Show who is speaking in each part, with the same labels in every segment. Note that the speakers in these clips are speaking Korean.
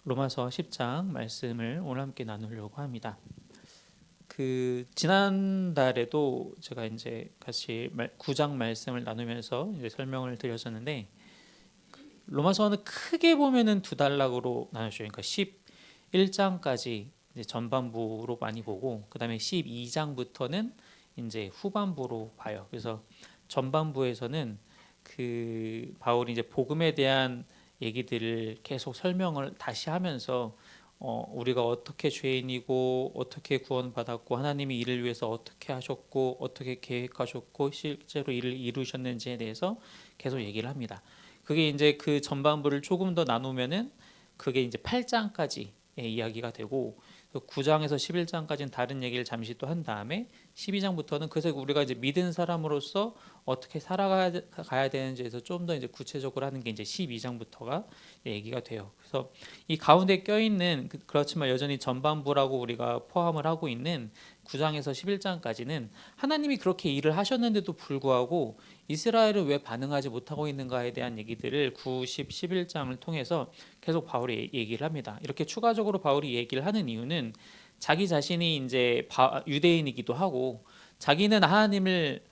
Speaker 1: 로마서 10장 말씀을 오늘 함께 나누려고 합니다. 지난달에도 제가 이제 같이 9장 말씀을 나누면서 이제 설명을 드렸었는데, 로마서는 크게 보면은 두 단락으로 나누죠. 그러니까 11장까지 이제 전반부로 많이 보고, 그다음에 12장부터는 이제 후반부로 봐요. 그래서 전반부에서는 바울이 이제 복음에 대한 얘기들을 계속 설명을 다시 하면서 우리가 어떻게 죄인이고 어떻게 구원받았고 하나님이 이를 위해서 어떻게 하셨고 어떻게 계획하셨고 실제로 이를 이루셨는지에 대해서 계속 얘기를 합니다. 그게 이제 그 전반부를 조금 더 나누면은 그게 이제 8장까지의 이야기가 되고, 9장에서 11장까지는 다른 얘기를 잠시 또 한 다음에 12장부터는 그래서 우리가 이제 믿은 사람으로서 어떻게 살아가야 되는지에서 좀 더 이제 구체적으로 하는 게 이제 12장부터가 얘기가 돼요. 그래서 이 가운데 껴있는 그렇지만 여전히 전반부라고 우리가 포함을 하고 있는 9장에서 11장까지는 하나님이 그렇게 일을 하셨는데도 불구하고 이스라엘은 왜 반응하지 못하고 있는가에 대한 얘기들을 9, 10, 11장을 통해서 계속 바울이 얘기를 합니다. 이렇게 추가적으로 바울이 얘기를 하는 이유는 자기 자신이 이제 유대인이기도 하고 자기는 하나님을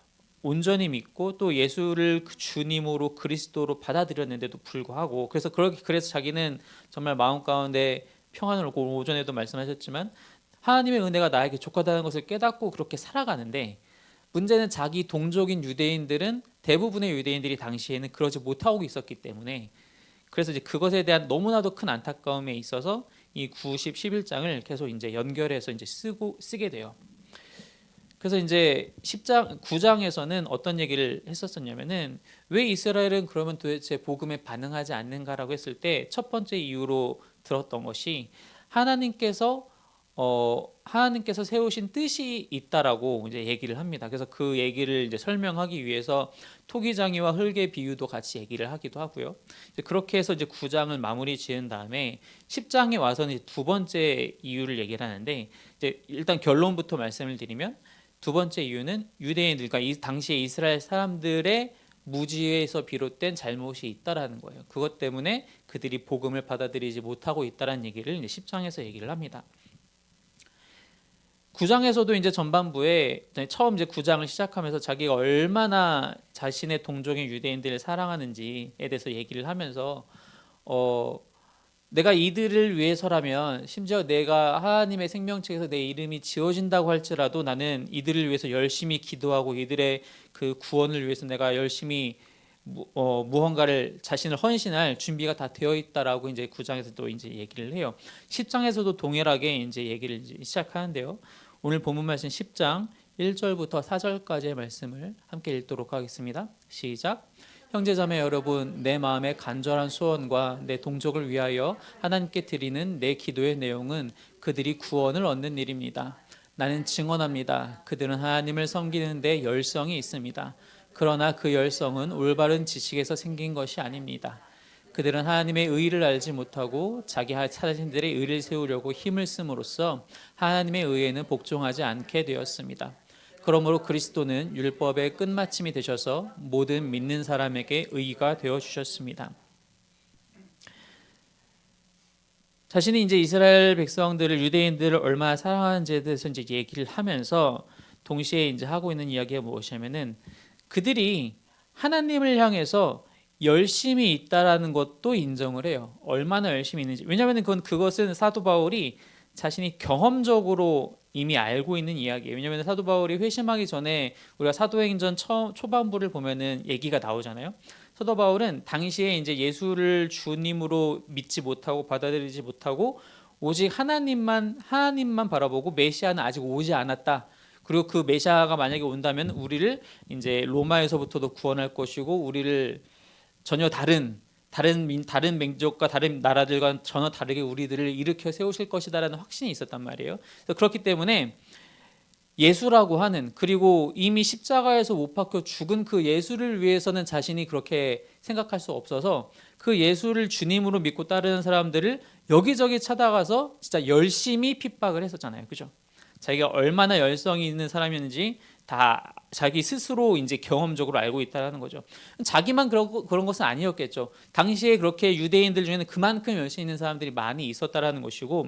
Speaker 1: 온전히 믿고 또 예수를 주님으로 그리스도로 받아들였는데도 불구하고 그래서 자기는 정말 마음 가운데 평안을 얻고, 오전에도 말씀하셨지만 하나님의 은혜가 나에게 족하다는 것을 깨닫고 그렇게 살아가는데, 문제는 자기 동족인 유대인들은 대부분의 유대인들이 당시에는 그러지 못하고 있었기 때문에, 그래서 이제 그것에 대한 너무나도 큰 안타까움에 있어서 이 90, 11장을 계속 이제 연결해서 이제 쓰게 돼요. 그래서 이제 9장에서는 어떤 얘기를 했었냐면은 왜 이스라엘은 그러면 도대체 복음에 반응하지 않는가라고 했을 때 첫 번째 이유로 들었던 것이 하나님께서 세우신 뜻이 있다라고 이제 얘기를 합니다. 그래서 그 얘기를 이제 설명하기 위해서 토기장이와 흙의 비유도 같이 얘기를 하기도 하고요. 이제 그렇게 해서 이제 9장을 마무리 지은 다음에 10장에 와서는 이제 두 번째 이유를 얘기를 하는데, 이제 일단 결론부터 말씀을 드리면, 두 번째 이유는 유대인들, 그러니까 이 당시에 이스라엘 사람들의 무지에서 비롯된 잘못이 있다라는 거예요. 그것 때문에 그들이 복음을 받아들이지 못하고 있다라는 얘기를 이제 10장에서 얘기를 합니다. 9장에서도 이제 전반부에 처음 이제 9장을 시작하면서 자기가 얼마나 자신의 동족인 유대인들을 사랑하는지에 대해서 얘기를 하면서 내가 이들을 위해서라면, 심지어 내가 하나님의 생명책에서 내 이름이 지워진다고 할지라도 나는 이들을 위해서 열심히 기도하고 이들의 그 구원을 위해서 내가 열심히 무언가를 자신을 헌신할 준비가 다 되어 있다라고 이제 9장에서 또 이제 얘기를 해요. 10장에서도 동일하게 이제 얘기를 시작하는데요. 오늘 본문 말씀 10장 1절부터 4절까지의 말씀을 함께 읽도록 하겠습니다. 시작. 형제자매 여러분, 내 마음의 간절한 소원과 내 동족을 위하여 하나님께 드리는 내 기도의 내용은 그들이 구원을 얻는 일입니다. 나는 증언합니다. 그들은 하나님을 섬기는 데 열성이 있습니다. 그러나 그 열성은 올바른 지식에서 생긴 것이 아닙니다. 그들은 하나님의 의를 알지 못하고 자기 자신들의 의를 세우려고 힘을 씀으로써 하나님의 의에는 복종하지 않게 되었습니다. 그러므로 그리스도는 율법의 끝마침이 되셔서 모든 믿는 사람에게 의가 되어 주셨습니다. 자신이 이제 이스라엘 백성들을, 유대인들을 얼마나 사랑하는지에 대해서 이제 얘기를 하면서 동시에 이제 하고 있는 이야기가 무엇이냐면은 그들이 하나님을 향해서 열심히 있다라는 것도 인정을 해요. 얼마나 열심히 있는지. 왜냐하면 그것은 사도 바울이 자신이 경험적으로 이미 알고 있는 이야기예요. 왜냐하면 사도 바울이 회심하기 전에 우리가 사도행전 초반부를 보면은 얘기가 나오잖아요. 사도 바울은 당시에 이제 예수를 주님으로 믿지 못하고 받아들이지 못하고 오직 하나님만 바라보고 메시아는 아직 오지 않았다. 그리고 그 메시아가 만약에 온다면 우리를 이제 로마에서부터도 구원할 것이고 우리를 전혀 다른 민족과 다른 나라들과 전혀 다르게 우리들을 일으켜 세우실 것이다라는 확신이 있었단 말이에요. 그렇기 때문에 예수라고 하는, 그리고 이미 십자가에서 못 박혀 죽은 그 예수를 위해서는 자신이 그렇게 생각할 수 없어서 그 예수를 주님으로 믿고 따르는 사람들을 여기저기 찾아가서 진짜 열심히 핍박을 했었잖아요. 그죠? 자기가 얼마나 열성이 있는 사람이었는지 다 자기 스스로 이제 경험적으로 알고 있다라는 거죠. 자기만 그런 것은 아니었겠죠. 당시에 그렇게 유대인들 중에는 그만큼 열심히 있는 사람들이 많이 있었다라는 것이고,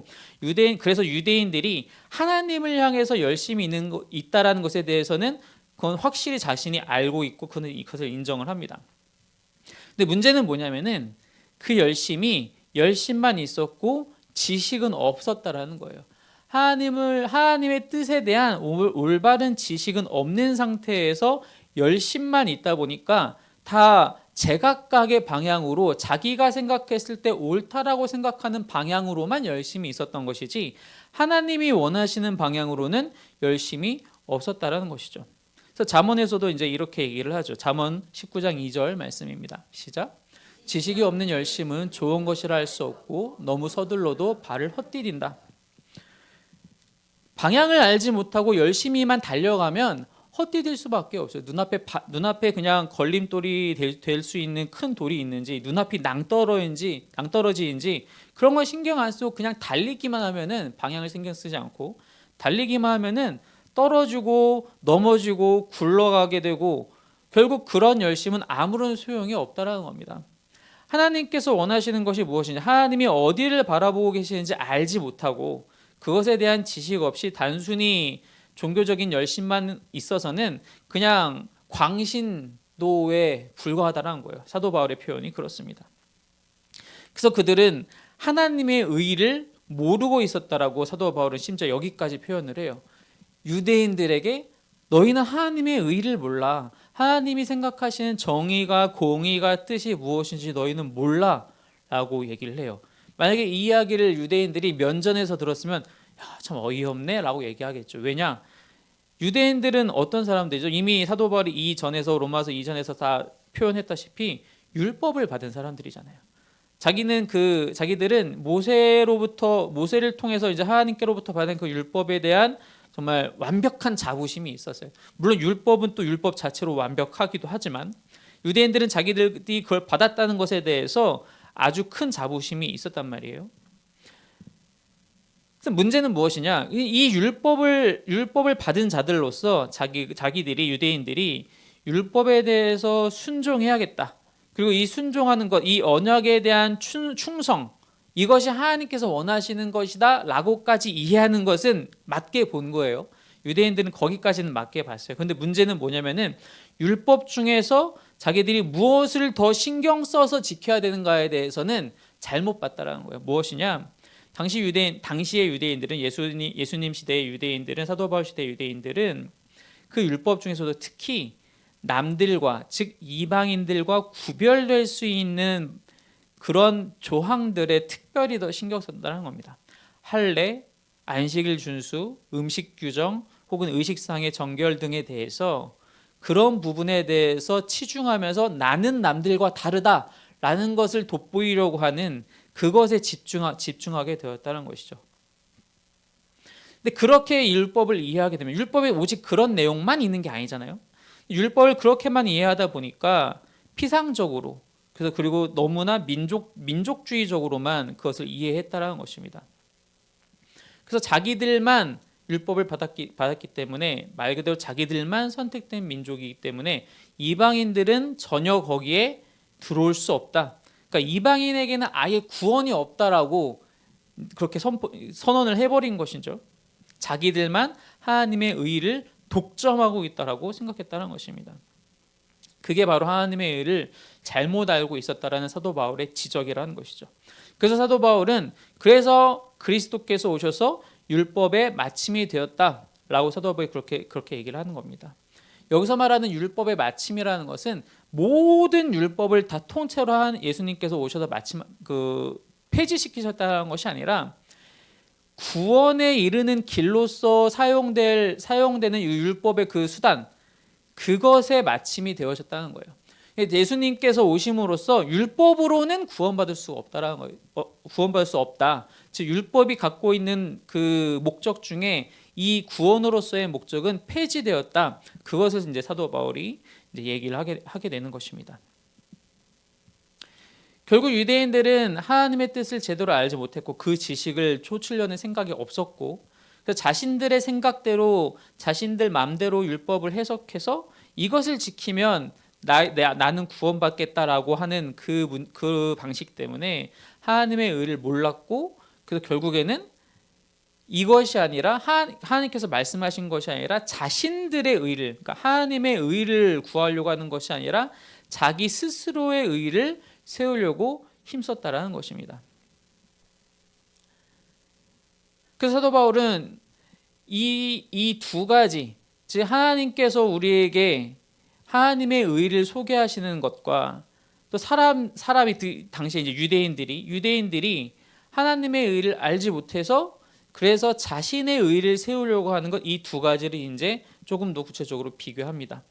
Speaker 1: 그래서 유대인들이 하나님을 향해서 열심히 있다라는 것에 대해서는 그건 확실히 자신이 알고 있고 그는 이것을 인정을 합니다. 근데 문제는 뭐냐면은 그 열심만 있었고 지식은 없었다라는 거예요. 하나님의 뜻에 대한 올바른 지식은 없는 상태에서 열심만 있다 보니까 다 제각각의 방향으로 자기가 생각했을 때 옳다라고 생각하는 방향으로만 열심히 있었던 것이지 하나님이 원하시는 방향으로는 열심히 없었다라는 것이죠. 그래서 잠언에서도 이제 이렇게 얘기를 하죠. 잠언 19장 2절 말씀입니다. 시작. 지식이 없는 열심은 좋은 것이라 할 수 없고 너무 서둘러도 발을 헛디딘다. 방향을 알지 못하고 열심히만 달려가면 헛디딜 수밖에 없어요. 눈앞에 그냥 걸림돌이 될 수 있는 큰 돌이 있는지, 눈앞이 낭떠러지인지 그런 걸 신경 안 쓰고 그냥 달리기만 하면은, 방향을 신경 쓰지 않고 달리기만 하면은 떨어지고 넘어지고 굴러가게 되고 결국 그런 열심은 아무런 소용이 없다라는 겁니다. 하나님께서 원하시는 것이 무엇인지, 하나님이 어디를 바라보고 계시는지 알지 못하고 그것에 대한 지식 없이 단순히 종교적인 열심만 있어서는 그냥 광신도에 불과하다는 거예요. 사도 바울의 표현이 그렇습니다. 그래서 그들은 하나님의 의를 모르고 있었다라고 사도 바울은 심지어 여기까지 표현을 해요. 유대인들에게 너희는 하나님의 의를 몰라. 하나님이 생각하시는 정의가 공의가 뜻이 무엇인지 너희는 몰라 라고 얘기를 해요. 만약에 이 이야기를 유대인들이 면전에서 들었으면 참 어이없네 라고 얘기하겠죠. 왜냐? 유대인들은 어떤 사람들이죠? 이미 사도 바울이 이전에서 로마서 이전에서 다 표현했다시피 율법을 받은 사람들이잖아요. 자기들은 모세를 통해서 이제 하나님께로부터 받은 그 율법에 대한 정말 완벽한 자부심이 있었어요. 물론 율법은 또 율법 자체로 완벽하기도 하지만 유대인들은 자기들이 그걸 받았다는 것에 대해서 아주 큰 자부심이 있었단 말이에요. 그래서 문제는 무엇이냐? 이 율법을 받은 자들로서 자기들이 유대인들이 율법에 대해서 순종해야겠다. 그리고 이 순종하는 것, 이 언약에 대한 충성, 이것이 하나님께서 원하시는 것이다 라고까지 이해하는 것은 맞게 본 거예요. 유대인들은 거기까지는 맞게 봤어요. 그런데 문제는 뭐냐면은 율법 중에서 자기들이 무엇을 더 신경 써서 지켜야 되는가에 대해서는 잘못 봤다라는 거예요. 무엇이냐? 당시의 유대인들은 예수님 시대의 유대인들은, 사도 바울 시대의 유대인들은 그 율법 중에서도 특히 남들과, 즉 이방인들과 구별될 수 있는 그런 조항들에 특별히 더 신경 쓴다는 겁니다. 할례, 안식일 준수, 음식 규정 혹은 의식상의 정결 등에 대해서 그런 부분에 대해서 치중하면서 나는 남들과 다르다라는 것을 돋보이려고 하는 그것에 집중하게 되었다는 것이죠. 근데 그렇게 율법을 이해하게 되면, 율법에 오직 그런 내용만 있는 게 아니잖아요. 율법을 그렇게만 이해하다 보니까 피상적으로, 그리고 너무나 민족주의적으로만 그것을 이해했다라는 것입니다. 그래서 자기들만 율법을 받았기 때문에, 말 그대로 자기들만 선택된 민족이기 때문에 이방인들은 전혀 거기에 들어올 수 없다. 그러니까 이방인에게는 아예 구원이 없다라고 그렇게 선언을 해버린 것이죠. 자기들만 하나님의 의를 독점하고 있다라고 생각했다는 것입니다. 그게 바로 하나님의 의를 잘못 알고 있었다라는 사도 바울의 지적이라는 것이죠. 그래서 사도 바울은 그래서 그리스도께서 오셔서 율법의 마침이 되었다라고 사도 바울이 그렇게 얘기를 하는 겁니다. 여기서 말하는 율법의 마침이라는 것은 모든 율법을 다 통째로 한 예수님께서 오셔서 폐지시키셨다는 것이 아니라 구원에 이르는 길로서 사용되는 율법의 그 수단, 그것에 마침이 되어졌다는 거예요. 예수님께서 오심으로써 율법으로는 구원받을 수 없다라는 거예요. 구원받을 수 없다. 즉 율법이 갖고 있는 그 목적 중에 이 구원으로서의 목적은 폐지되었다. 그것을 이제 사도 바울이 이제 얘기를 하게 되는 것입니다. 결국 유대인들은 하나님의 뜻을 제대로 알지 못했고 그 지식을 쫓으려는 생각이 없었고, 그래서 자신들의 생각대로 자신들 마음대로 율법을 해석해서 이것을 지키면 나는 구원받겠다라고 하는 그 방식 때문에 하나님의 의를 몰랐고, 그래서 결국에는 이것이 아니라 하나님께서 말씀하신 것이 아니라 자신들의 의를, 그러니까 하나님의 의를 구하려고 하는 것이 아니라 자기 스스로의 의를 세우려고 힘썼다라는 것입니다. 그래서 사도 바울은 이 두 가지, 즉 하나님께서 우리에게 하나님의 의를 소개하시는 것과 또 사람이 당시에 이제 유대인들이 하나님의 의를 알지 못해서 그래서 자신의 의를 세우려고 하는 것, 이 두 가지를 이제 조금 더 구체적으로 비교합니다.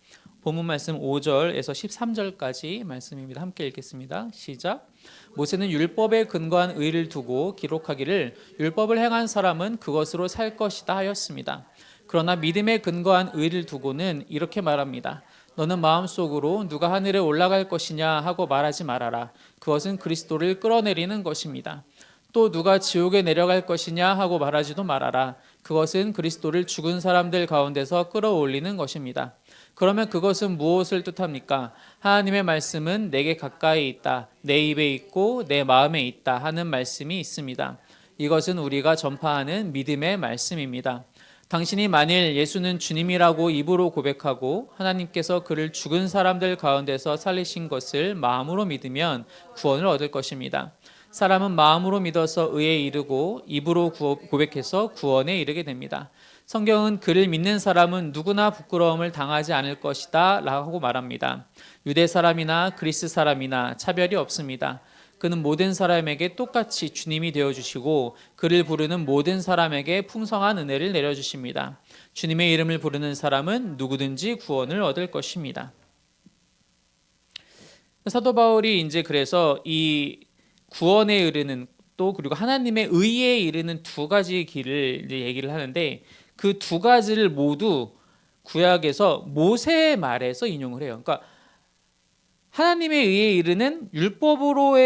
Speaker 1: 본문 말씀 5절에서 13절까지 말씀입니다. 함께 읽겠습니다. 시작. 모세는 율법에 근거한 의를 두고 기록하기를 율법을 행한 사람은 그것으로 살 것이다 하였습니다. 그러나 믿음에 근거한 의를 두고는 이렇게 말합니다. 너는 마음속으로 누가 하늘에 올라갈 것이냐 하고 말하지 말아라. 그것은 그리스도를 끌어내리는 것입니다. 또 누가 지옥에 내려갈 것이냐 하고 말하지도 말아라. 그것은 그리스도를 죽은 사람들 가운데서 끌어올리는 것입니다. 그러면 그것은 무엇을 뜻합니까? 하나님의 말씀은 내게 가까이 있다, 내 입에 있고 내 마음에 있다 하는 말씀이 있습니다. 이것은 우리가 전파하는 믿음의 말씀입니다. 당신이 만일 예수는 주님이라고 입으로 고백하고 하나님께서 그를 죽은 사람들 가운데서 살리신 것을 마음으로 믿으면 구원을 얻을 것입니다. 사람은 마음으로 믿어서 의에 이르고 입으로 고백해서 구원에 이르게 됩니다. 성경은 그를 믿는 사람은 누구나 부끄러움을 당하지 않을 것이다 라고 말합니다. 유대 사람이나 그리스 사람이나 차별이 없습니다. 그는 모든 사람에게 똑같이 주님이 되어주시고 그를 부르는 모든 사람에게 풍성한 은혜를 내려주십니다. 주님의 이름을 부르는 사람은 누구든지 구원을 얻을 것입니다. 사도 바울이 이제 그래서 이 구원에 이르는 또 그리고 하나님의 의에 이르는 두 가지 길을 이제 얘기를 하는데, 그 두 가지를 모두 구약에서 모세의 말에서 인용을 해요. 그러니까 하나님의 의에 이르는 율법으로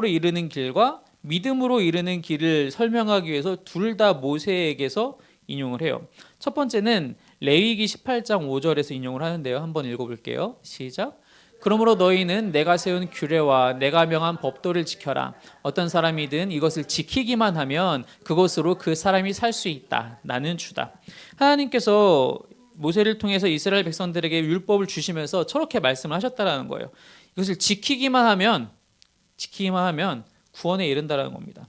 Speaker 1: 이르는 길과 믿음으로 이르는 길을 설명하기 위해서 둘 다 모세에게서 인용을 해요. 첫 번째는 레위기 18장 5절에서 인용을 하는데요. 한번 읽어볼게요. 시작. 그러므로 너희는 내가 세운 규례와 내가 명한 법도를 지켜라. 어떤 사람이든 이것을 지키기만 하면 그것으로 그 사람이 살 수 있다. 나는 주다. 하나님께서 모세를 통해서 이스라엘 백성들에게 율법을 주시면서 저렇게 말씀을 하셨다라는 거예요. 이것을 지키기만 하면 구원에 이른다라는 겁니다.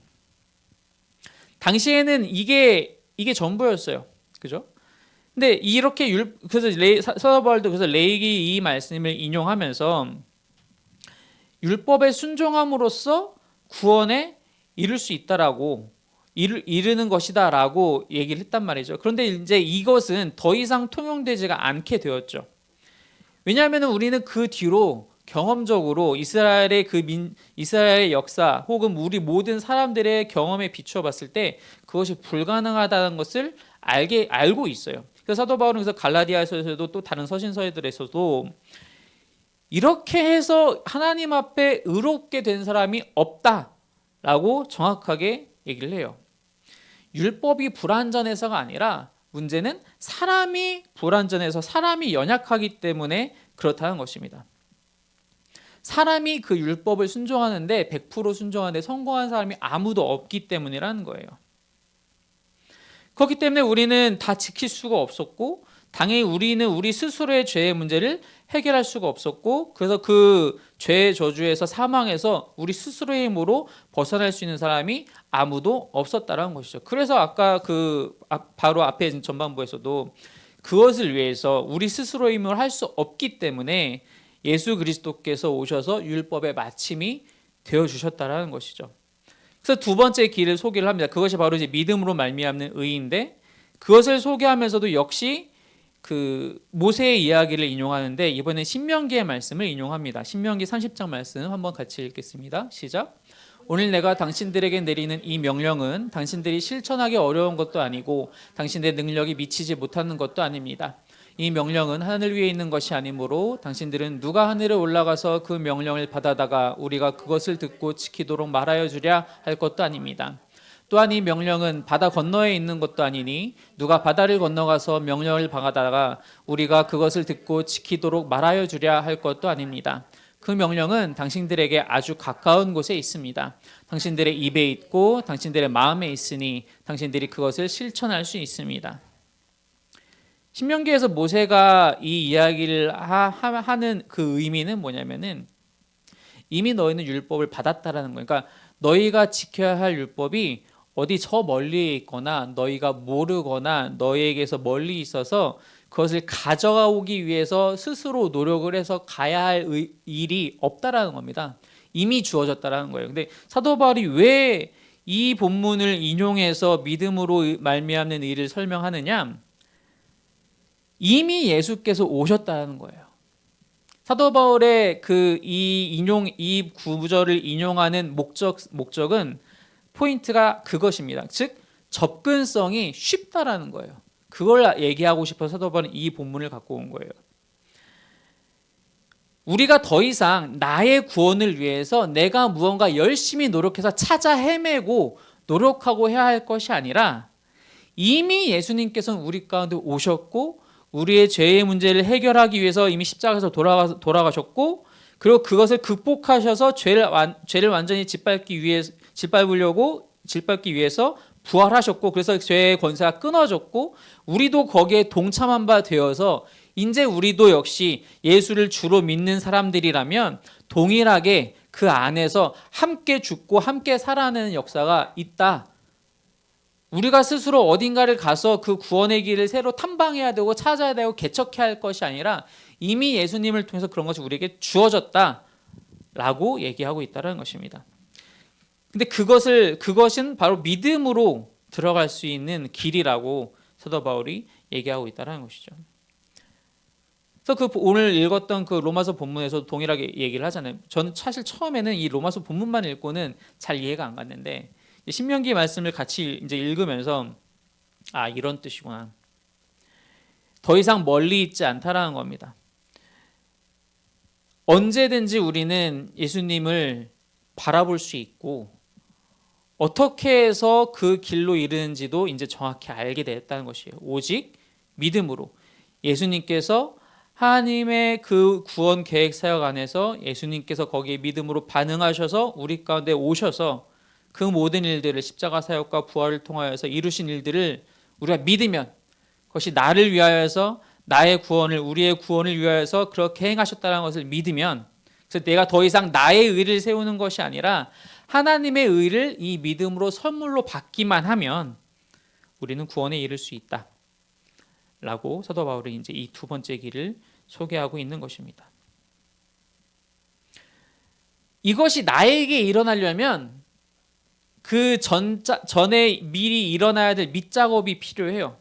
Speaker 1: 당시에는 이게 전부였어요. 그죠? 근데 이렇게 그래서 사도 바울도 그래서 레위기 이 말씀을 인용하면서 율법에 순종함으로써 구원에 이를 수 있다라고 이르는 것이다라고 얘기를 했단 말이죠. 그런데 이제 이것은 더 이상 통용되지가 않게 되었죠. 왜냐하면 우리는 그 뒤로 경험적으로 이스라엘의 역사 혹은 우리 모든 사람들의 경험에 비추어 봤을 때 그것이 불가능하다는 것을 알고 있어요. 그래서 사도 바울은 그래서 갈라디아서에서도 또 다른 서신서들에서도 이렇게 해서 하나님 앞에 의롭게 된 사람이 없다라고 정확하게 얘기를 해요. 율법이 불완전해서가 아니라 문제는 사람이 불완전해서 사람이 연약하기 때문에 그렇다는 것입니다. 사람이 그 율법을 순종하는데 100% 순종하는데 성공한 사람이 아무도 없기 때문이라는 거예요. 그렇기 때문에 우리는 다 지킬 수가 없었고 당연히 우리는 우리 스스로의 죄의 문제를 해결할 수가 없었고 그래서 그 죄의 저주에서 사망해서 우리 스스로의 힘으로 벗어날 수 있는 사람이 아무도 없었다라는 것이죠. 그래서 아까 바로 앞에 전반부에서도 그것을 위해서 우리 스스로의 힘으로 할 수 없기 때문에 예수 그리스도께서 오셔서 율법의 마침이 되어주셨다라는 것이죠. 그래서 두 번째 길을 소개를 합니다. 그것이 바로 이제 믿음으로 말미암는 의인데 그것을 소개하면서도 역시 그 모세의 이야기를 인용하는데 이번에 신명기의 말씀을 인용합니다. 신명기 30장 말씀 한번 같이 읽겠습니다. 시작. 오늘 내가 당신들에게 내리는 이 명령은 당신들이 실천하기 어려운 것도 아니고 당신들의 능력이 미치지 못하는 것도 아닙니다. 이 명령은 하늘 위에 있는 것이 아니므로 당신들은 누가 하늘에 올라가서 그 명령을 받아다가 우리가 그것을 듣고 지키도록 말하여 주랴 할 것도 아닙니다. 또한 이 명령은 바다 건너에 있는 것도 아니니 누가 바다를 건너가서 명령을 받아다가 우리가 그것을 듣고 지키도록 말하여 주랴 할 것도 아닙니다. 그 명령은 당신들에게 아주 가까운 곳에 있습니다. 당신들의 입에 있고 당신들의 마음에 있으니 당신들이 그것을 실천할 수 있습니다. 신명기에서 모세가 이 이야기를 하는 그 의미는 뭐냐면은 이미 너희는 율법을 받았다라는 거예요. 그러니까 너희가 지켜야 할 율법이 어디 저 멀리에 있거나 너희가 모르거나 너희에게서 멀리 있어서 그것을 가져오기 위해서 스스로 노력을 해서 가야 할 일이 없다라는 겁니다. 이미 주어졌다라는 거예요. 근데 사도 바울이 왜 이 본문을 인용해서 믿음으로 말미암는 일을 설명하느냐? 이미 예수께서 오셨다는 거예요. 사도 바울의 이 구절을 인용하는 목적은 포인트가 그것입니다. 즉 접근성이 쉽다라는 거예요. 그걸 얘기하고 싶어서 사도 바울은 이 본문을 갖고 온 거예요. 우리가 더 이상 나의 구원을 위해서 내가 무언가 열심히 노력해서 찾아 헤매고 노력하고 해야 할 것이 아니라 이미 예수님께서는 우리 가운데 오셨고 우리의 죄의 문제를 해결하기 위해서 이미 십자가에서 돌아가셨고 그리고 그것을 극복하셔서 죄를 완전히 짓밟기 위해서 부활하셨고 그래서 죄의 권세가 끊어졌고 우리도 거기에 동참한 바 되어서 이제 우리도 역시 예수를 주로 믿는 사람들이라면 동일하게 그 안에서 함께 죽고 함께 살아가는 역사가 있다. 우리가 스스로 어딘가를 가서 그 구원의 길을 새로 탐방해야 되고 찾아야 되고 개척해야 할 것이 아니라 이미 예수님을 통해서 그런 것이 우리에게 주어졌다라고 얘기하고 있다는 것입니다. 근데 그것은 바로 믿음으로 들어갈 수 있는 길이라고 사도 바울이 얘기하고 있다는 것이죠. 그래서 오늘 읽었던 그 로마서 본문에서 동일하게 얘기를 하잖아요. 저는 사실 처음에는 이 로마서 본문만 읽고는 잘 이해가 안 갔는데 신명기 말씀을 같이 이제 읽으면서 이런 뜻이구나. 더 이상 멀리 있지 않다라는 겁니다. 언제든지 우리는 예수님을 바라볼 수 있고 어떻게 해서 그 길로 이르는지도 이제 정확히 알게 됐다는 것이에요. 오직 믿음으로 예수님께서 하나님의 그 구원 계획 사역 안에서 예수님께서 거기에 믿음으로 반응하셔서 우리 가운데 오셔서 그 모든 일들을 십자가 사역과 부활을 통하여서 이루신 일들을 우리가 믿으면 그것이 나를 위하여서 나의 구원을 우리의 구원을 위하여서 그렇게 행하셨다는 것을 믿으면 그래서 내가 더 이상 나의 의를 세우는 것이 아니라 하나님의 의를 이 믿음으로 선물로 받기만 하면 우리는 구원에 이를 수 있다. 라고 사도 바울이 이제 이 두 번째 길을 소개하고 있는 것입니다. 이것이 나에게 일어나려면 그 전에 미리 일어나야 될 밑작업이 필요해요.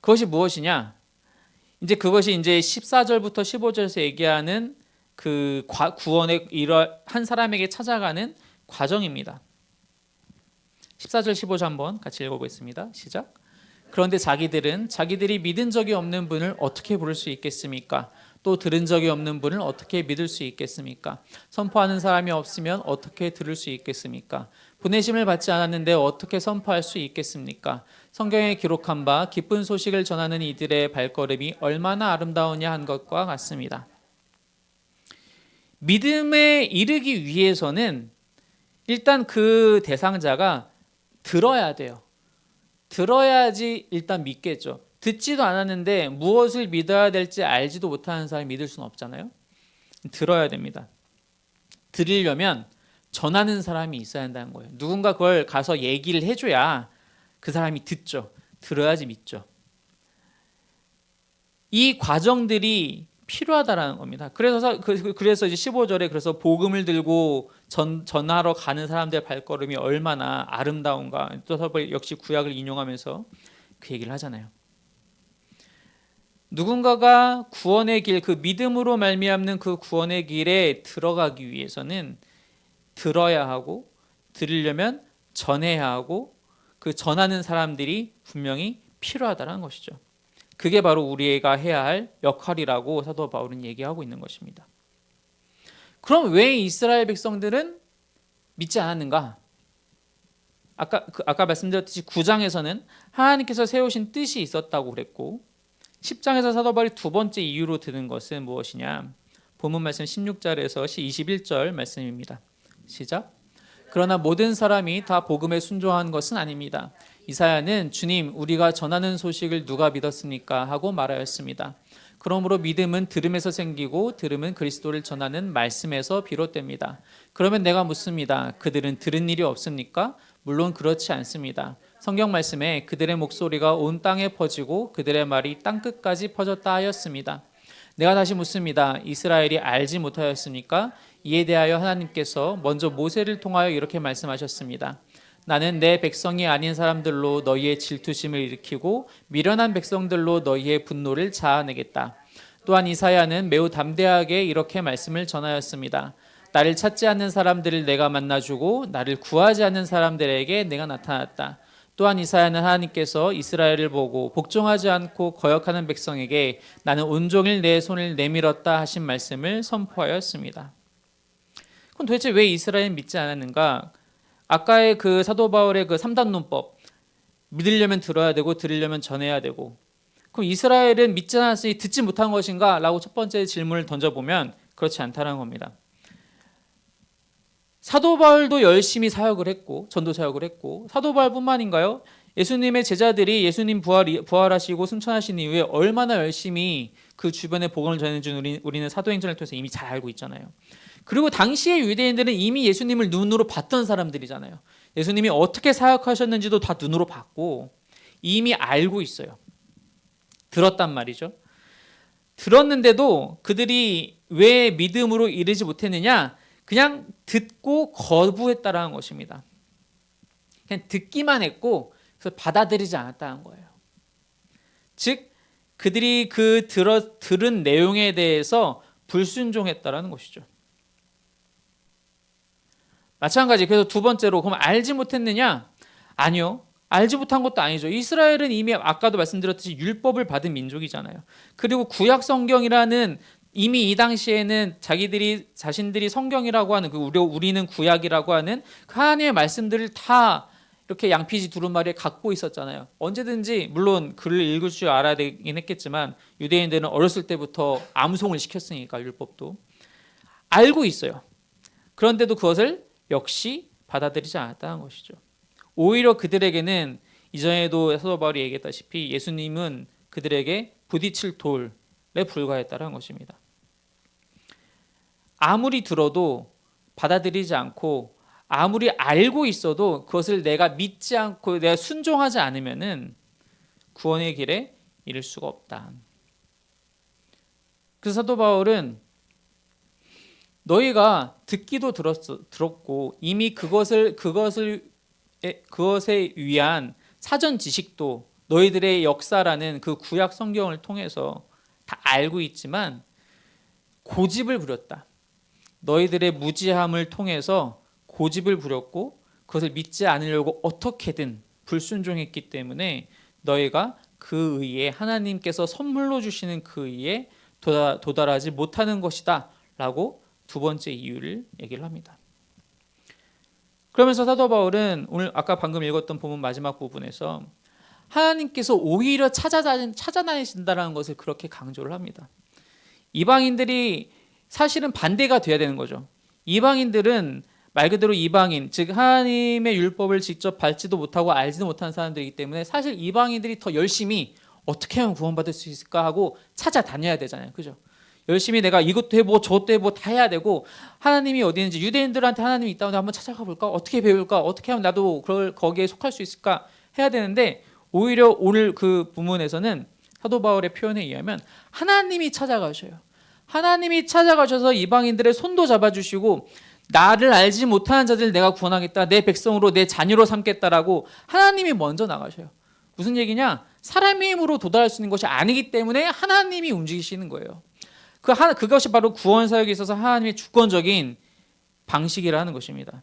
Speaker 1: 그것이 무엇이냐? 이제 그것이 이제 14절부터 15절에서 얘기하는 그 구원의 한 사람에게 찾아가는 과정입니다. 14절 15절 한번 같이 읽어보겠습니다. 시작. 그런데 자기들이 믿은 적이 없는 분을 어떻게 부를 수 있겠습니까? 또 들은 적이 없는 분을 어떻게 믿을 수 있겠습니까? 선포하는 사람이 없으면 어떻게 들을 수 있겠습니까? 보내심을 받지 않았는데 어떻게 선포할 수 있겠습니까? 성경에 기록한 바 기쁜 소식을 전하는 이들의 발걸음이 얼마나 아름다우냐 한 것과 같습니다. 믿음에 이르기 위해서는 일단 그 대상자가 들어야 돼요. 들어야지 일단 믿겠죠. 듣지도 않았는데 무엇을 믿어야 될지 알지도 못하는 사람이 믿을 수는 없잖아요. 들어야 됩니다. 들으려면 전하는 사람이 있어야 한다는 거예요. 누군가 그걸 가서 얘기를 해줘야 그 사람이 듣죠. 들어야지 믿죠. 이 과정들이 필요하다라는 겁니다. 그래서 이제 15절에 그래서 복음을 들고 전하러 가는 사람들의 발걸음이 얼마나 아름다운가 또 역시 구약을 인용하면서 그 얘기를 하잖아요. 누군가가 구원의 길, 그 믿음으로 말미암는 그 구원의 길에 들어가기 위해서는 들어야 하고 들으려면 전해야 하고 그 전하는 사람들이 분명히 필요하다는 것이죠. 그게 바로 우리가 해야 할 역할이라고 사도 바울은 얘기하고 있는 것입니다. 그럼 왜 이스라엘 백성들은 믿지 않았는가? 아까 말씀드렸듯이 9장에서는 하나님께서 세우신 뜻이 있었다고 그랬고 10장에서 사도 바울이 두 번째 이유로 드는 것은 무엇이냐? 본문 말씀 16절에서 21절 말씀입니다. 시작. 그러나 모든 사람이 다 복음에 순종한 것은 아닙니다. 이사야는 주님 우리가 전하는 소식을 누가 믿었습니까? 하고 말하였습니다. 그러므로 믿음은 들음에서 생기고 들음은 그리스도를 전하는 말씀에서 비롯됩니다. 그러면 내가 묻습니다. 그들은 들은 일이 없습니까? 물론 그렇지 않습니다. 성경 말씀에 그들의 목소리가 온 땅에 퍼지고 그들의 말이 땅끝까지 퍼졌다 하였습니다. 내가 다시 묻습니다. 이스라엘이 알지 못하였습니까? 이에 대하여 하나님께서 먼저 모세를 통하여 이렇게 말씀하셨습니다. 나는 내 백성이 아닌 사람들로 너희의 질투심을 일으키고 미련한 백성들로 너희의 분노를 자아내겠다. 또한 이사야는 매우 담대하게 이렇게 말씀을 전하였습니다. 나를 찾지 않는 사람들을 내가 만나주고 나를 구하지 않는 사람들에게 내가 나타났다. 또한 이사야는 하나님께서 이스라엘을 보고 복종하지 않고 거역하는 백성에게 나는 온종일 내 손을 내밀었다 하신 말씀을 선포하였습니다. 그럼 도대체 왜 이스라엘은 믿지 않았는가? 아까의 그 사도 바울의 그 3단 논법, 믿으려면 들어야 되고 들으려면 전해야 되고, 그럼 이스라엘은 믿지 않았으니 듣지 못한 것인가? 라고 첫 번째 질문을 던져보면 그렇지 않다는 겁니다. 사도 바울도 열심히 사역을 했고 전도 사역을 했고, 사도 바울뿐만인가요? 예수님의 제자들이 예수님 부활하시고 승천하신 이후에 얼마나 열심히 그 주변에 복음을 전해준 우리는 사도행전을 통해서 이미 잘 알고 있잖아요. 그리고 당시의 유대인들은 이미 예수님을 눈으로 봤던 사람들이잖아요. 예수님이 어떻게 사역하셨는지도 다 눈으로 봤고 이미 알고 있어요. 들었단 말이죠. 들었는데도 그들이 왜 믿음으로 이르지 못했느냐? 그냥 듣고 거부했다라는 것입니다. 그냥 듣기만 했고 그래서 받아들이지 않았다는 거예요. 즉 그들이 들은 내용에 대해서 불순종했다라는 것이죠. 마찬가지. 그래서 두 번째로, 그럼 알지 못했느냐? 아니요. 알지 못한 것도 아니죠. 이스라엘은 이미 아까도 말씀드렸듯이 율법을 받은 민족이잖아요. 그리고 구약 성경이라는, 이미 이 당시에는 자신들이 성경이라고 하는, 우리는 구약이라고 하는 하나님의 말씀들을 다 이렇게 양피지 두루마리에 갖고 있었잖아요. 언제든지, 물론 글을 읽을 줄 알아야 되긴 했겠지만 유대인들은 어렸을 때부터 암송을 시켰으니까 율법도 알고 있어요. 그런데도 그것을 역시 받아들이지 않았다는 것이죠. 오히려 그들에게는 이전에도 사도 바울이 얘기했다시피 예수님은 그들에게 부딪힐 돌에 불과했다는 것입니다. 아무리 들어도 받아들이지 않고 아무리 알고 있어도 그것을 내가 믿지 않고 내가 순종하지 않으면은 구원의 길에 이를 수가 없다. 그래서 사도 바울은 너희가 듣기도 들었고 이미 그것에 위한 사전 지식도 너희들의 역사라는 그 구약 성경을 통해서 다 알고 있지만 고집을 부렸다. 너희들의 무지함을 통해서 고집을 부렸고 그것을 믿지 않으려고 어떻게든 불순종했기 때문에 너희가 그 의에, 하나님께서 선물로 주시는 그 의에 도달하지 못하는 것이다 라고 두 번째 이유를 얘기를 합니다. 그러면서 사도 바울은 오늘 아까 방금 읽었던 본문 마지막 부분에서 하나님께서 오히려 찾아다니신다는 것을 그렇게 강조를 합니다. 이방인들이 사실은 반대가 돼야 되는 거죠. 이방인들은 말 그대로 이방인, 즉 하나님의 율법을 직접 밟지도 못하고 알지도 못하는 사람들이기 때문에 사실 이방인들이 더 열심히 어떻게 하면 구원받을 수 있을까 하고 찾아다녀야 되잖아요. 그죠? 열심히 내가 이것도 해보고 저것도 해보고 다 해야 되고, 하나님이 어디 있는지, 유대인들한테 하나님이 있다고 한번 찾아가 볼까? 어떻게 배울까? 어떻게 하면 나도 거기에 속할 수 있을까? 해야 되는데 오히려 오늘 그 부문에서는 사도 바울의 표현에 의하면 하나님이 찾아가셔요. 하나님이 찾아가셔서 이방인들의 손도 잡아주시고 나를 알지 못하는 자들 내가 구원하겠다, 내 백성으로 내 자녀로 삼겠다라고 하나님이 먼저 나가셔요. 무슨 얘기냐? 사람의 힘으로 도달할 수 있는 것이 아니기 때문에 하나님이 움직이시는 거예요. 그것이 바로 구원 사역에 있어서 하나님의 주권적인 방식이라는 것입니다.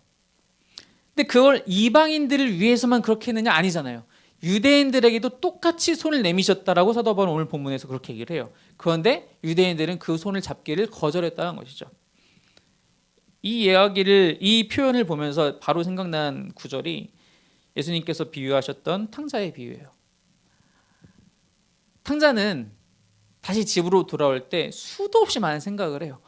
Speaker 1: 근데 그걸 이방인들을 위해서만 그렇게 했느냐? 아니잖아요. 유대인들에게도 똑같이 손을 내미셨다라고 사도 바울은 오늘 본문에서 그렇게 얘기를 해요. 그런데 유대인들은 그 손을 잡기를 거절했다는 것이죠. 이 표현을 보면서 바로 생각난 구절이 예수님께서 비유하셨던 탕자의 비유예요. 탕자는 다시 집으로 돌아올 때 수도 없이 많은 생각을 해요.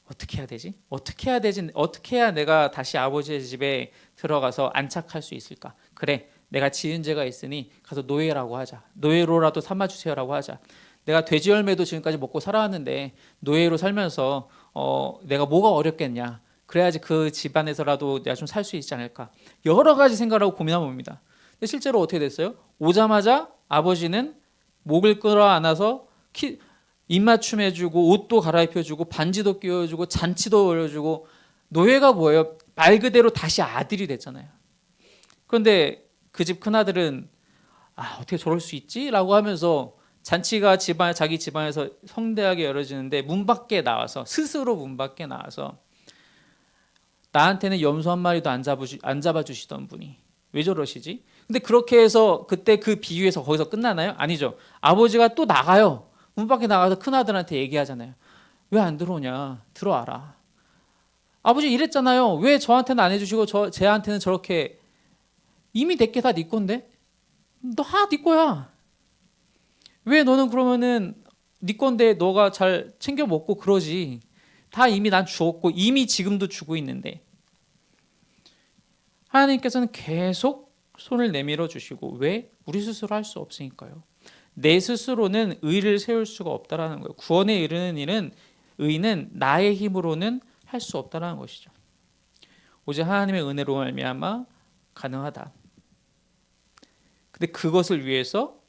Speaker 1: 어떻게 해야 되지? 어떻게 해야 되지? 어떻게 해야 내가 다시 아버지의 집에 들어가서 안착할 수 있을까? 그래, 내가 지은 죄가 있으니 가서 노예라고 하자. 노예로라도 삼아주세요라고 하자. 내가 돼지 열매도 지금까지 먹고 살아왔는데 노예로 살면서 내가 뭐가 어렵겠냐. 그래야지 그 집안에서라도 내가 좀 살 수 있지 않을까. 여러 가지 생각을 하고 고민해 봅니다. 근데 실제로 어떻게 됐어요? 오자마자 아버지는 목을 끌어안아서 입맞춤 해주고 옷도 갈아입혀주고 반지도 끼워주고 잔치도 올려주고 노예가 뭐예요? 말 그대로 다시 아들이 됐잖아요. 그런데 그 집 큰아들은 어떻게 저럴 수 있지? 라고 하면서 잔치가 자기 집안에서 성대하게 열어지는데 문 밖에 나와서 스스로 문 밖에 나와서 나한테는 염소 한 마리도 안 잡아주시던 분이 왜 저러시지? 근데 그렇게 해서 그때 그 비유에서 거기서 끝나나요? 아니죠. 아버지가 또 나가요. 문 밖에 나가서 큰아들한테 얘기하잖아요. 왜 안 들어오냐? 들어와라. 아버지 이랬잖아요. 왜 저한테는 안 해주시고 쟤한테는 저렇게. 이미 내게 다 네 건데? 네 거야. 왜 너는 그러면은 네 건데 너가 잘 챙겨 먹고 그러지. 다 이미 난 주었고 이미 지금도 주고 있는데. 하나님께서는 계속 손을 내밀어 주시고 왜? 우리 스스로 할 수 없으니까요. 내 스스로는 의를 세울 수가 없다라는 거예요. 구원에 이르는 일은 의는 나의 힘으로는 할 수 없다라는 것이죠. 오직 하나님의 은혜로 말미암아 가능하다. 근데 그것을 위해서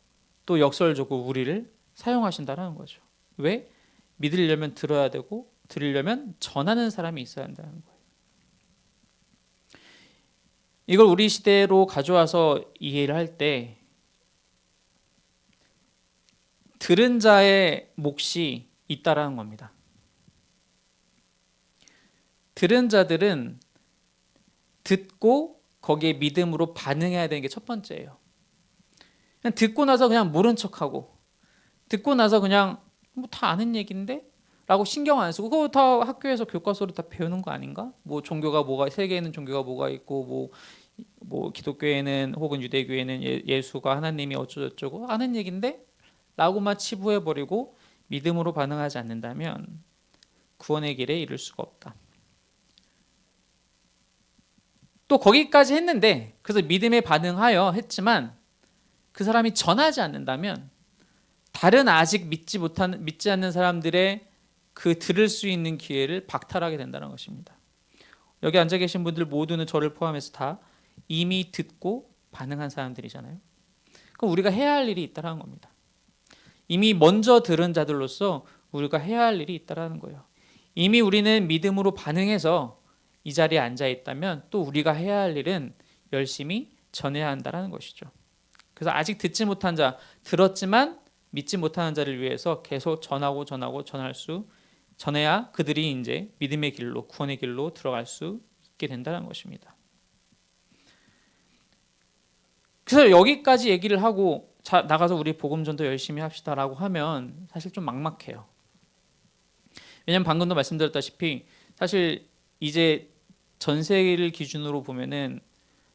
Speaker 1: 또 역설적으로 우리를 사용하신다라는 거죠. 왜? 믿으려면 들어야 되고 들으려면 전하는 사람이 있어야 한다는 거예요. 이걸 우리 시대로 가져와서 이해를 할 때 들은 자의 몫이 있다라는 겁니다. 들은 자들은 듣고 거기에 믿음으로 반응해야 되는 게 첫 번째예요. 그냥 듣고 나서 그냥 모른 척하고 듣고 나서 그냥 뭐 다 아는 얘기인데? 라고 신경 안 쓰고 그거 다 학교에서 교과서로 다 배우는 거 아닌가? 뭐 종교가 뭐가 세계에는 종교가 뭐가 있고 뭐 기독교에는 혹은 유대교에는 예수가 하나님이 어쩌고저쩌고 아는 얘기인데? 라고만 치부해버리고 믿음으로 반응하지 않는다면 구원의 길에 이를 수가 없다. 또 거기까지 했는데 그래서 믿음에 반응하여 했지만 그 사람이 전하지 않는다면 다른 아직 믿지 않는 사람들의 그 들을 수 있는 기회를 박탈하게 된다는 것입니다. 여기 앉아 계신 분들 모두는 저를 포함해서 다 이미 듣고 반응한 사람들이잖아요. 그럼 우리가 해야 할 일이 있다는 겁니다. 이미 먼저 들은 자들로서 우리가 해야 할 일이 있다는 거예요. 이미 우리는 믿음으로 반응해서 이 자리에 앉아 있다면 또 우리가 해야 할 일은 열심히 전해야 한다는 것이죠. 그래서 아직 듣지 못한 자, 들었지만 믿지 못하는 자를 위해서 계속 전해야 그들이 이제 믿음의 길로, 구원의 길로 들어갈 수 있게 된다는 것입니다. 그래서 여기까지 얘기를 하고 나가서 우리 복음 전도 열심히 합시다라고 하면 사실 좀 막막해요. 왜냐하면 방금도 말씀드렸다시피 사실 이제 전 세계를 기준으로 보면은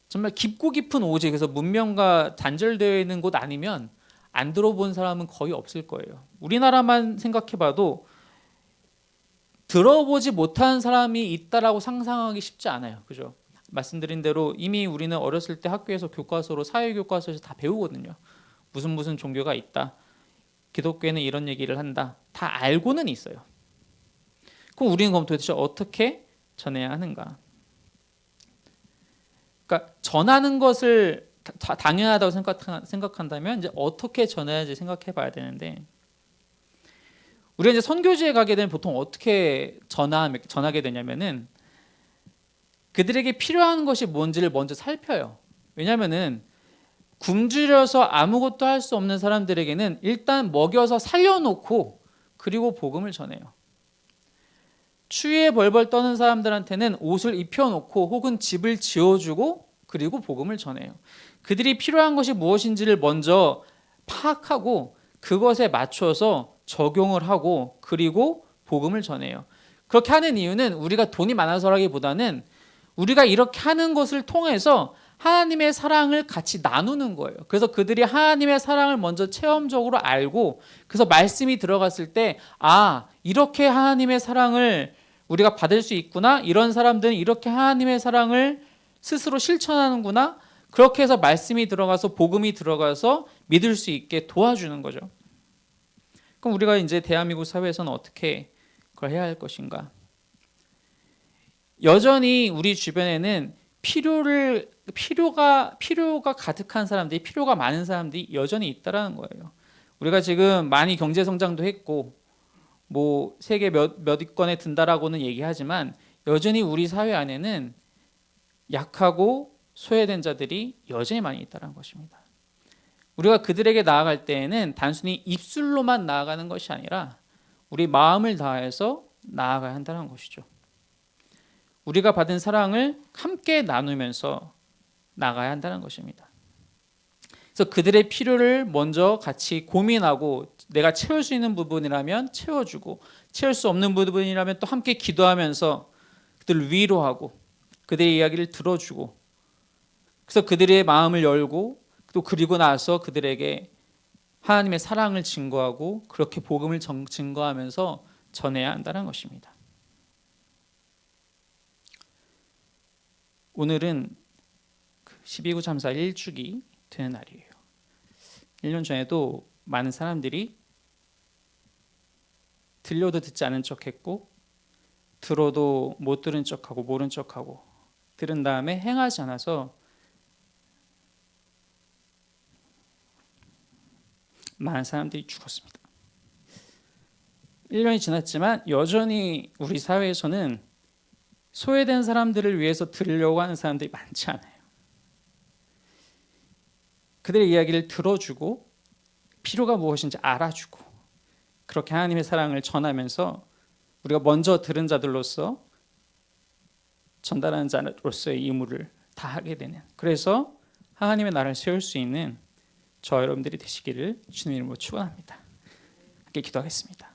Speaker 1: 정말 깊고 깊은 오직에서 문명과 단절되어 있는 곳 아니면 안 들어본 사람은 거의 없을 거예요. 우리나라만 생각해봐도 들어보지 못한 사람이 있다라고 상상하기 쉽지 않아요. 그죠? 말씀드린 대로 이미 우리는 어렸을 때 학교에서 교과서로 사회교과서에서 다 배우거든요. 무슨 종교가 있다. 기독교에는 이런 얘기를 한다. 다 알고는 있어요. 그럼 우리는 그럼 도대체 어떻게 전해야 하는가? 그러니까 전하는 것을 당연하다고 생각한다면 이제 어떻게 전해야지 생각해 봐야 되는데 우리가 이제 선교지에 가게 되면 보통 어떻게 전하게 되냐면은 그들에게 필요한 것이 뭔지를 먼저 살펴요. 왜냐면은 굶주려서 아무것도 할 수 없는 사람들에게는 일단 먹여서 살려놓고 그리고 복음을 전해요. 추위에 벌벌 떠는 사람들한테는 옷을 입혀놓고 혹은 집을 지어주고 그리고 복음을 전해요. 그들이 필요한 것이 무엇인지를 먼저 파악하고 그것에 맞춰서 적용을 하고 그리고 복음을 전해요. 그렇게 하는 이유는 우리가 돈이 많아서라기보다는 우리가 이렇게 하는 것을 통해서 하나님의 사랑을 같이 나누는 거예요. 그래서 그들이 하나님의 사랑을 먼저 체험적으로 알고, 그래서 말씀이 들어갔을 때 이렇게 하나님의 사랑을 우리가 받을 수 있구나, 이런 사람들은 이렇게 하나님의 사랑을 스스로 실천하는구나, 그렇게 해서 말씀이 들어가서 복음이 들어가서 믿을 수 있게 도와주는 거죠. 그럼 우리가 이제 대한민국 사회에서는 어떻게 그걸 해야 할 것인가? 여전히 우리 주변에는 필요가 가득한 사람들이, 필요가 많은 사람들이 여전히 있다라는 거예요. 우리가 지금 많이 경제 성장도 했고 뭐 세계 몇 위권에 든다라고는 얘기하지만 여전히 우리 사회 안에는 약하고 소외된 자들이 여전히 많이 있다는 것입니다. 우리가 그들에게 나아갈 때에는 단순히 입술로만 나아가는 것이 아니라 우리 마음을 다해서 나아가야 한다는 것이죠. 우리가 받은 사랑을 함께 나누면서 나가야 한다는 것입니다. 그래서 그들의 필요를 먼저 같이 고민하고, 내가 채울 수 있는 부분이라면 채워주고, 채울 수 없는 부분이라면 또 함께 기도하면서 그들을 위로하고 그들의 이야기를 들어주고, 그래서 그들의 마음을 열고, 또 그리고 나서 그들에게 하나님의 사랑을 증거하고 그렇게 복음을 증거하면서 전해야 한다는 것입니다. 오늘은 12구 참사 1주기 되는 날이에요. 1년 전에도 많은 사람들이 들려도 듣지 않은 척했고, 들어도 못 들은 척하고 모른 척하고, 들은 다음에 행하지 않아서 많은 사람들이 죽었습니다. 1년이 지났지만 여전히 우리 사회에서는 소외된 사람들을 위해서 들으려고 하는 사람들이 많지 않아요. 그들의 이야기를 들어주고 필요가 무엇인지 알아주고, 그렇게 하나님의 사랑을 전하면서 우리가 먼저 들은 자들로서 전달하는 자로서의 의무를 다하게 되는, 그래서 하나님의 나라를 세울 수 있는 저 여러분들이 되시기를 주님 이름으로 축원합니다. 함께 기도하겠습니다.